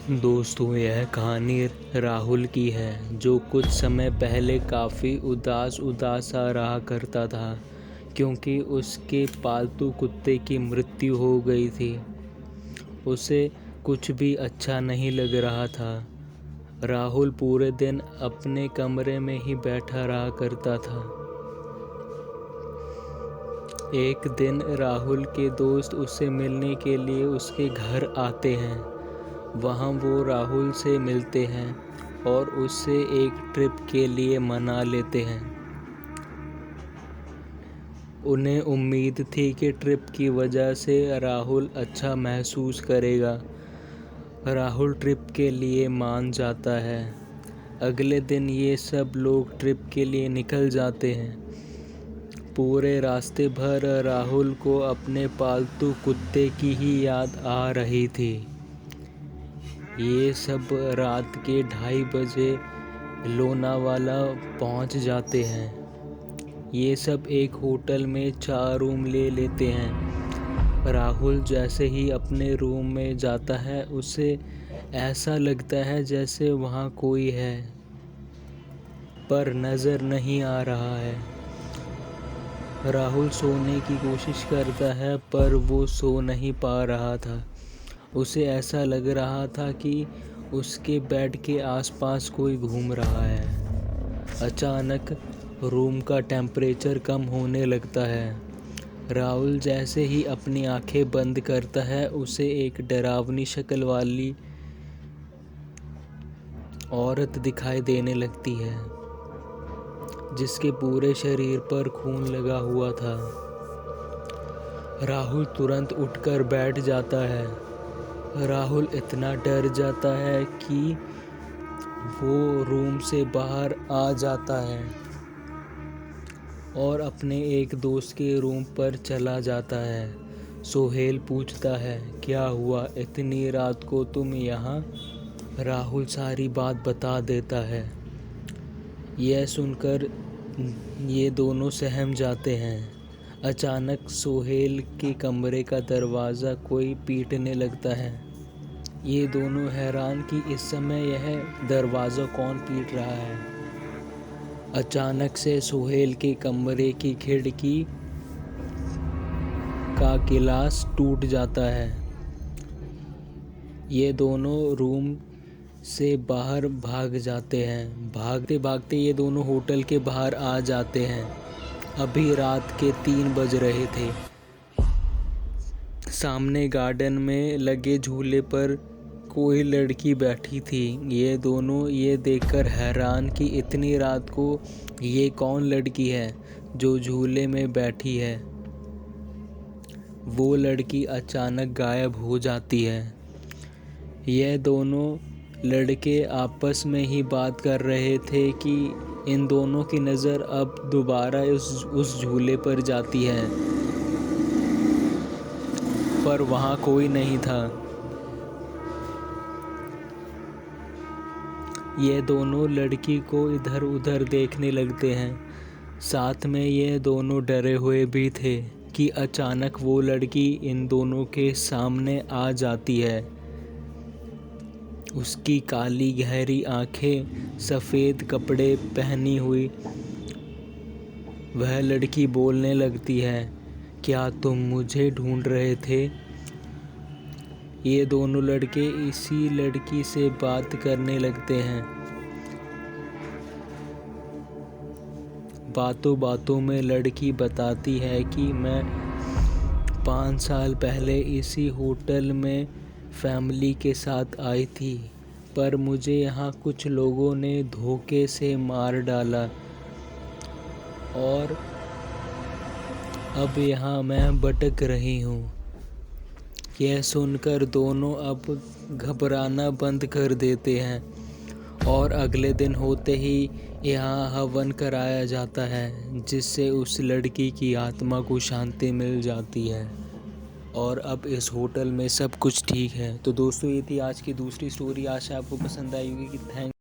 दोस्तों, यह कहानी राहुल की है, जो कुछ समय पहले काफ़ी उदास सा रहा करता था, क्योंकि उसके पालतू कुत्ते की मृत्यु हो गई थी। उसे कुछ भी अच्छा नहीं लग रहा था। राहुल पूरे दिन अपने कमरे में ही बैठा रहा करता था। एक दिन राहुल के दोस्त उससे मिलने के लिए उसके घर आते हैं। वहाँ वो राहुल से मिलते हैं और उससे एक ट्रिप के लिए मना लेते हैं। उन्हें उम्मीद थी कि ट्रिप की वजह से राहुल अच्छा महसूस करेगा। राहुल ट्रिप के लिए मान जाता है। अगले दिन ये सब लोग ट्रिप के लिए निकल जाते हैं। पूरे रास्ते भर राहुल को अपने पालतू कुत्ते की ही याद आ रही थी। ये सब रात के 2:30 बजे लोनावाला पहुंच जाते हैं। ये सब एक होटल में 4 रूम ले लेते हैं। राहुल जैसे ही अपने रूम में जाता है, उसे ऐसा लगता है जैसे वहाँ कोई है, पर नज़र नहीं आ रहा है। राहुल सोने की कोशिश करता है, पर वो सो नहीं पा रहा था। उसे ऐसा लग रहा था कि उसके बेड के आसपास कोई घूम रहा है। अचानक रूम का टेम्परेचर कम होने लगता है। राहुल जैसे ही अपनी आंखें बंद करता है, उसे एक डरावनी शक्ल वाली औरत दिखाई देने लगती है, जिसके पूरे शरीर पर खून लगा हुआ था। राहुल तुरंत उठकर बैठ जाता है। राहुल इतना डर जाता है कि वो रूम से बाहर आ जाता है और अपने एक दोस्त के रूम पर चला जाता है। सोहेल पूछता है, क्या हुआ, इतनी रात को तुम यहाँ? राहुल सारी बात बता देता है। यह सुनकर ये दोनों सहम जाते हैं। अचानक सोहेल के कमरे का दरवाज़ा कोई पीटने लगता है। ये दोनों हैरान कि इस समय यह दरवाज़ा कौन पीट रहा है। अचानक से सोहेल के कमरे की खिड़की का गिलास टूट जाता है। ये दोनों रूम से बाहर भाग जाते हैं। भागते भागते ये दोनों होटल के बाहर आ जाते हैं। अभी रात के 3 बज रहे थे। सामने गार्डन में लगे झूले पर कोई लड़की बैठी थी। ये दोनों ये देखकर हैरान कि इतनी रात को ये कौन लड़की है जो झूले में बैठी है। वो लड़की अचानक गायब हो जाती है। ये दोनों लड़के आपस में ही बात कर रहे थे कि इन दोनों की नज़र अब दोबारा उस झूले पर जाती है, पर वहाँ कोई नहीं था। ये दोनों लड़की को इधर उधर देखने लगते हैं। साथ में ये दोनों डरे हुए भी थे कि अचानक वो लड़की इन दोनों के सामने आ जाती है। उसकी काली गहरी आंखें, सफ़ेद कपड़े पहनी हुई वह लड़की बोलने लगती है, क्या तुम मुझे ढूंढ रहे थे? ये दोनों लड़के इसी लड़की से बात करने लगते हैं। बातों बातों में लड़की बताती है कि मैं 5 साल पहले इसी होटल में फैमिली के साथ आई थी, पर मुझे यहाँ कुछ लोगों ने धोखे से मार डाला और अब यहाँ मैं भटक रही हूँ। यह सुनकर दोनों अब घबराना बंद कर देते हैं और अगले दिन होते ही यहाँ हवन कराया जाता है, जिससे उस लड़की की आत्मा को शांति मिल जाती है और अब इस होटल में सब कुछ ठीक है। तो दोस्तों, ये थी आज की दूसरी स्टोरी। आशा आपको पसंद आई होगी। थैंक